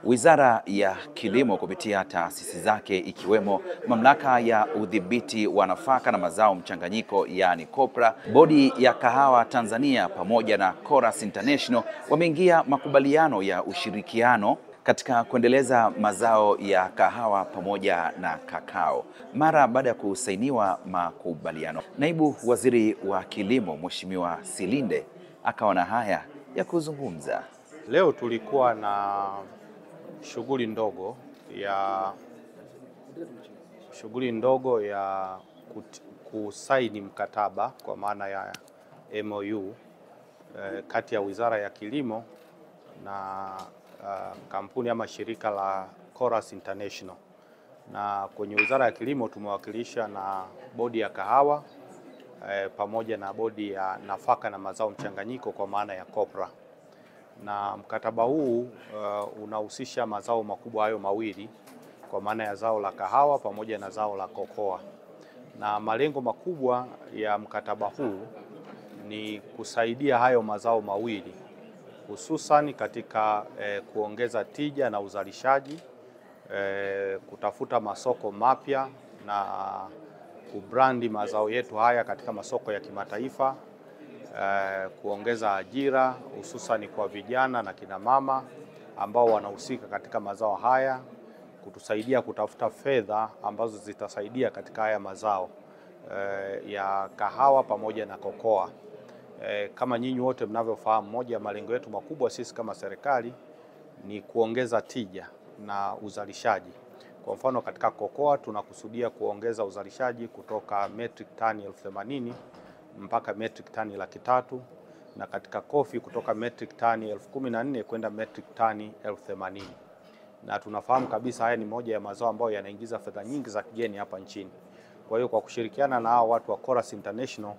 Wizara ya Kilimo kupitia taasisi zake ikiwemo Mamlaka ya Udhibiti wa Nafaka na Mazao Mchanganyiko yani COPRA, Bodi ya Kahawa Tanzania pamoja na Coras International wameingia makubaliano ya ushirikiano katika kuendeleza mazao ya kahawa pamoja na kakao. Mara baada ya kusainiwa makubaliano, Naibu Waziri wa Kilimo Mheshimiwa Silinde akawa na haya ya kuzungumza. Leo tulikuwa na shughuli ndogo ya kusaini mkataba kwa maana ya MOU kati ya Wizara ya Kilimo na kampuni ama shirika la Coras International. Na kwenye Wizara ya Kilimo tumewakilisha na Bodi ya Kahawa pamoja na Bodi ya Nafaka na Mazao Mchanganyiko kwa maana ya COPRA. Na mkataba huu unahusisha mazao makubwa hayo mawili kwa maana ya zao la kahawa pamoja na zao la kokoa. Na malengo makubwa ya mkataba huu ni kusaidia hayo mazao mawili hususan katika kuongeza tija na uzalishaji, kutafuta masoko mapya na kubrandi mazao yetu haya katika masoko ya kimataifa, kuongeza ajira hususan kwa vijana na kina mama ambao wanahusika katika mazao haya, kutusaidia kutafuta fedha ambazo zitasaidia katika haya mazao ya kahawa pamoja na kokoa. Kama nyinyi wote mnavyofahamu, moja ya malengo yetu makubwa sisi kama serikali ni kuongeza tija na uzalishaji. Kwa mfano katika kokoa tunakusudia kuongeza uzalishaji kutoka metric tani 80,000 mpaka metric tani 300,000, na katika kofi kutoka metric tani 14,000 kwenda metric tani 80,000. Na tunafahamu kabisa haya ni moja ya mazao ambayo yanaingiza fedha nyingi za kigeni hapa nchini. Kwa hiyo kwa kushirikiana na hao watu wa Coras International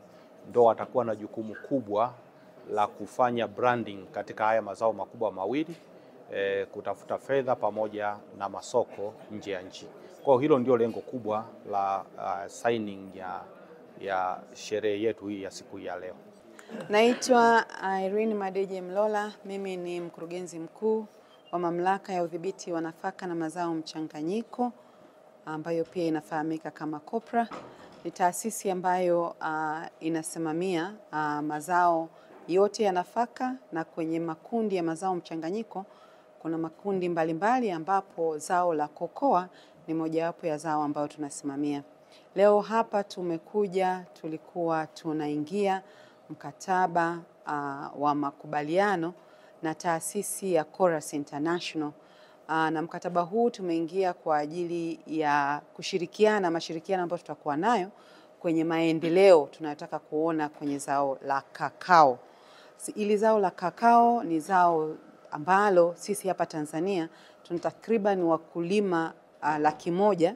ndo watakuwa na jukumu kubwa la kufanya branding katika haya mazao makubwa mawili, kutafuta fedha pamoja na masoko nje ya nchi. Kwa hiyo hilo ndio lengo kubwa la signing ya sherehe yetu hii ya siku ya leo. Naitwa Irene Madeje Mlola, mimi ni mkurugenzi mkuu wa Mamlaka ya Udhibiti wa Nafaka na Mazao Mchanganyiko ambayo pia inafahamika kama COPRA. Ni taasisi ambayo inasimamia mazao yote ya nafaka, na kwenye makundi ya mazao mchanganyiko kuna makundi mbalimbali ambapo zao la kokoa ni mojawapo ya zao ambayo tunasimamia. Leo hapa tulikuwa tunaingia mkataba wa makubaliano na taasisi ya Coras International. Na mkataba huu tumeingia kwa ajili ya mashirikiano ambayo tutakuwa nayo kwenye maendeleo tunayotaka kuona kwenye zao la kakao. Ili zao la kakao ni zao ambalo sisi hapa Tanzania tuna takriban wakulima 100,000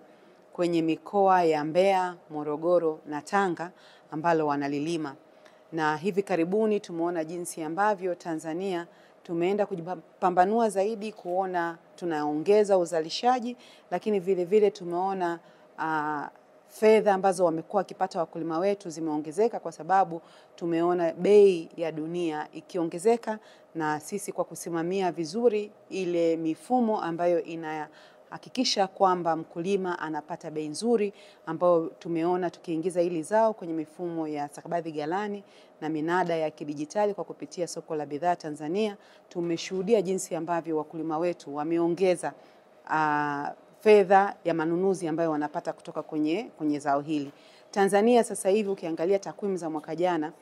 kwenye mikoa ya Mbeya, Morogoro na Tanga ambalo wanalilima. Na hivi karibuni tumeona jinsi ambavyo Tanzania tumeenda kujipambanua zaidi kuona tunaongeza uzalishaji, lakini vile vile tumeona fedha ambazo wamekuwa wakipata wakulima wetu zimeongezeka kwa sababu tumeona bei ya dunia ikiongezeka, na sisi kwa kusimamia vizuri ile mifumo ambayo inahakikisha kwamba mkulima anapata bei nzuri, ambayo tumeona tukiingiza hili zao kwenye mifumo ya stakabadhi ghalani na minada ya kidijitali kwa kupitia Soko la Bidhaa Tanzania, tumeshuhudia jinsi ambavyo wakulima wetu wameongeza fedha ya manunuzi ambayo wanapata kutoka kwenye zao hili. Tanzania sasa hivi ukiangalia takwimu za mwaka jana,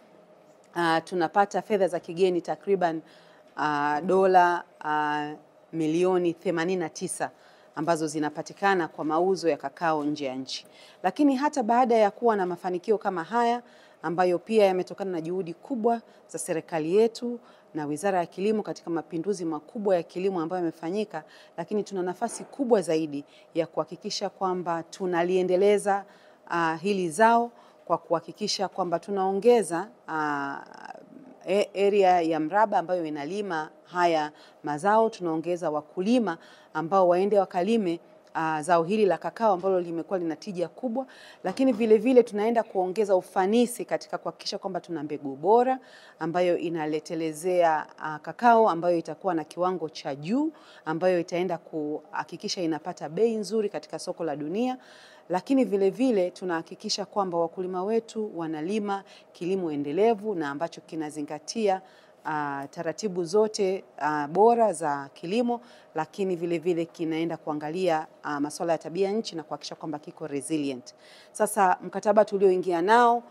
tunapata fedha za kigeni takriban dola milioni 89 ambazo zinapatikana kwa mauzo ya kakao nje ya nchi. Lakini hata baada ya kuwa na mafanikio kama haya ambayo pia yametokana na juhudi kubwa za serikali yetu na Wizara ya Kilimo katika mapinduzi makubwa ya kilimo ambayo yamefanyika, lakini tuna nafasi kubwa zaidi ya kuhakikisha kwamba tunaliendeleza hili zao kwa kuhakikisha kwamba tunaongeza area ya mraba ambayo inalima haya mazao, tunaongeza wakulima ambao waende wakalime zao hili la kakao ambalo limekuwa lina tija kubwa, lakini vile vile tunaenda kuongeza ufanisi katika kuhakikisha kwamba tuna mbegu bora ambayo inaletelezea kakao ambayo itakuwa na kiwango cha juu, ambayo itaenda kuhakikisha inapata bei nzuri katika soko la dunia. Lakini vile vile tunahakikisha kwamba wakulima wetu wanalima kilimo endelevu na ambacho kinazingatia taratibu zote bora za kilimo, lakini vile vile kinaenda kuangalia masuala ya tabia nchi na kuhakikisha kwamba kiko resilient. Sasa mkataba tulioingia nao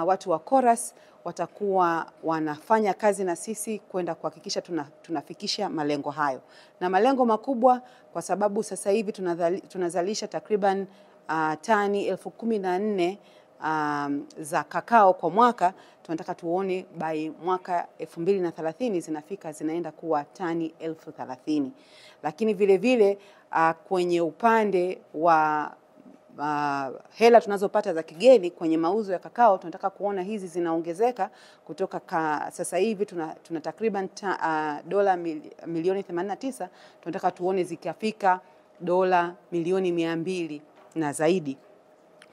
watu wa Corus watakuwa wanafanya kazi na sisi kwenda kuhakikisha tunafikisha malengo hayo, na malengo makubwa, kwa sababu sasa hivi tunazalisha takriban tani 14,000 za kakao kwa mwaka. Tunataka tuone by mwaka 2030 zinaenda kuwa tani 30,000. Lakini vile vile kwenye upande wa hela tunazopata za kigeni kwenye mauzo ya kakao, tunataka kuona hizi zinaongezeka kutoka sasa hivi tuna takriban dola milioni 89, tunataka tuone zikafika dola milioni 200 na zaidi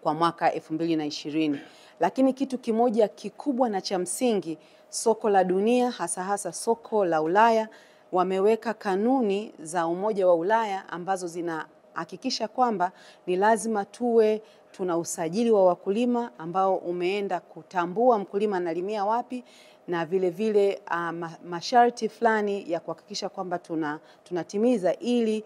kwa mwaka 2020. Lakini kitu kimoja kikubwa na cha msingi, soko la dunia, hasa soko la Ulaya, wameweka kanuni za Umoja wa Ulaya ambazo zinahakikisha kwamba ni lazima tuna usajili wa wakulima ambao umeenda kutambua mkulima analimia wapi, na vile vile masharti fulani ya kuhakikisha kwamba tunatimiza ili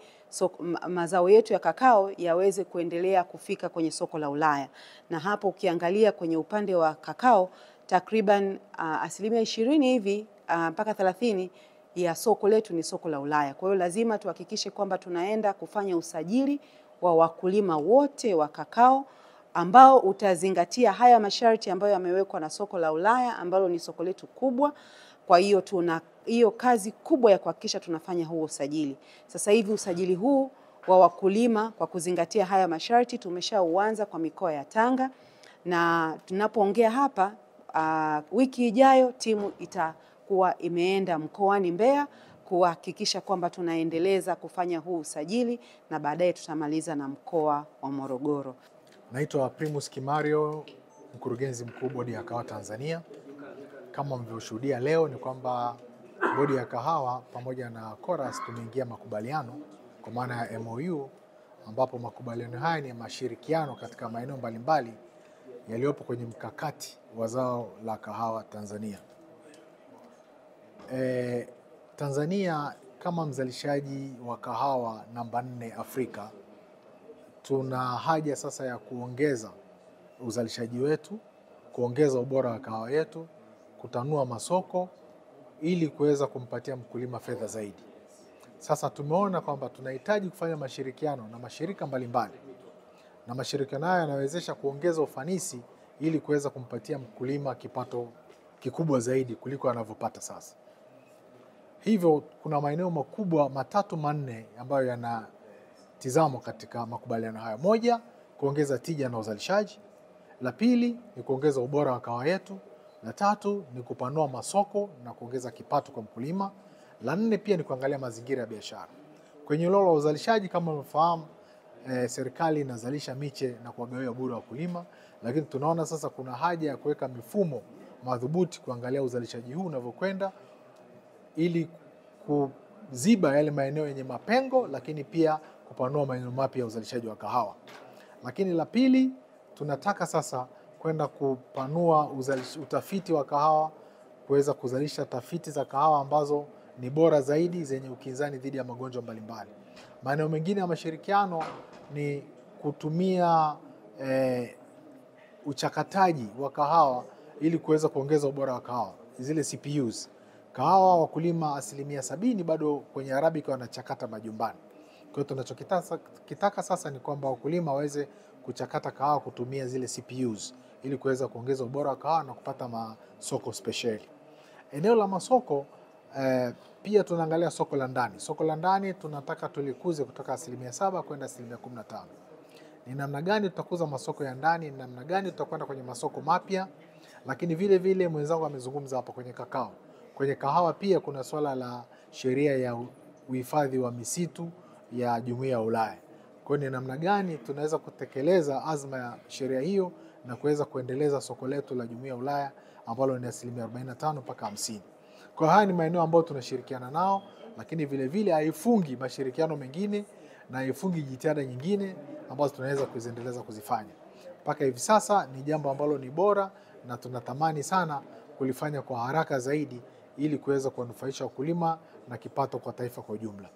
mazao yetu ya kakao yaweze kuendelea kufika kwenye soko la Ulaya. Na hapo ukiangalia kwenye upande wa kakao, takriban 20% hivi mpaka 30% ya soko letu ni soko la Ulaya. Kwa hiyo lazima tuhakikishe kwamba tunaenda kufanya usajili wa wakulima wote wa kakao ambao utazingatia haya masharti ambayo yamewekwa na soko la Ulaya, ambalo ni soko letu kubwa. Kwa hiyo tuna hiyo kazi kubwa ya kuhakikisha tunafanya huo usajili. Sasa hivi usajili huu wa wakulima kwa kuzingatia haya masharti tumeshauanza kwa mikoa ya Tanga, na tunapoongea hapa wiki ijayo timu itakuwa imeenda mkoani Mbeya kuhakikisha kwamba tunaendeleza kufanya huu usajili, na baadaye tutamaliza na mkoa wa Morogoro. Naitwa Primus Kimario, mkurugenzi mkuu Bodi ya Kahawa Tanzania. Kama mlivyoshuhudia leo ni kwamba Bodi ya Kahawa pamoja na Corus tumeingia makubaliano kwa maana ya MOU, ambapo makubaliano haya ni mashirikiano katika maeneo mbalimbali yaliyopo kwenye mkakati wa zao la kahawa Tanzania. Tanzania kama mzalishaji wa kahawa namba 4 Afrika, tuna haja sasa ya kuongeza uzalishaji wetu, kuongeza ubora wa kahawa yetu, kutanua masoko ili kuweza kumpatia mkulima fedha zaidi. Sasa tumeona kwamba tunahitaji kufanya mashirikiano na mashirika mbalimbali, na mashirikiano haya yanawezesha kuongeza ufanisi ili kuweza kumpatia mkulima kipato kikubwa zaidi kuliko anavyopata sasa. Hivyo kuna maeneo makubwa 3-4 ambayo yanatizamwa katika makubaliano haya. Moja, kuongeza tija na uzalishaji. La pili ni kuongeza ubora wa kahawa yetu. La tatu ni kupanua masoko na kuongeza kipato kwa mkulima. La nne pia ni kuangalia mazingira ya biashara. Kwenye eneo la uzalishaji, kama mnafahamu, serikali inazalisha miche na kuwagawia bure wakulima, lakini tunaona sasa kuna haja ya kuweka mifumo madhubuti kuangalia uzalishaji huu unavyokwenda ili kuziba yale maeneo yenye mapengo, lakini pia kupanua maeneo mapya ya uzalishaji wa kahawa. Lakini la pili, tunataka sasa kwenda kupanua utafiti wa kahawa, kuweza kuzalisha tafiti za kahawa ambazo ni bora zaidi, zenye ukinzani dhidi ya magonjwa mbalimbali. Maeneo mengine ya mashirikiano ni kutumia uchakataji wa kahawa ili kuweza kuongeza ubora wa kahawa, zile CPUs. Kahawa wakulima 70% bado kwenye Arabica wanachakata majumbani. Kwa hiyo tunachokitaka sasa ni kwamba wakulima waweze kuchakata kahawa kutumia zile CPUs ili kuweza kuongeza ubora wa kahawa na kupata masoko speciali. Eneo la masoko pia tunaangalia soko la ndani. Soko la ndani tunataka tulikuze kutoka 7% kwenda 15%. Ni namna gani tutakuza masoko ya ndani, ni namna gani tutakwenda kwenye masoko mapya, lakini vile vile mwenzangu amezungumza hapo kwenye kakao. Kwenye kahawa pia kuna swala la sheria ya uhifadhi wa misitu ya Jumuiya ya Ulaya. Kwa hiyo ni namna gani tunaweza kutekeleza azma ya sheria hiyo na kuweza kuendeleza soko letu la Jumuiya ya Ulaya ambalo ni 45% mpaka 50%. Kwa haya ni maeneo ambayo tunashirikiana nao, lakini vile vile haifungi mashirikiano mengine na haifungi jitihada nyingine ambazo tunaweza kuziendeleza kuzifanya. Mpaka hivi sasa ni jambo ambalo ni bora na tunatamani sana kulifanya kwa haraka zaidi ili kuweza kuwanufaisha wakulima na kipato kwa taifa kwa ujumla.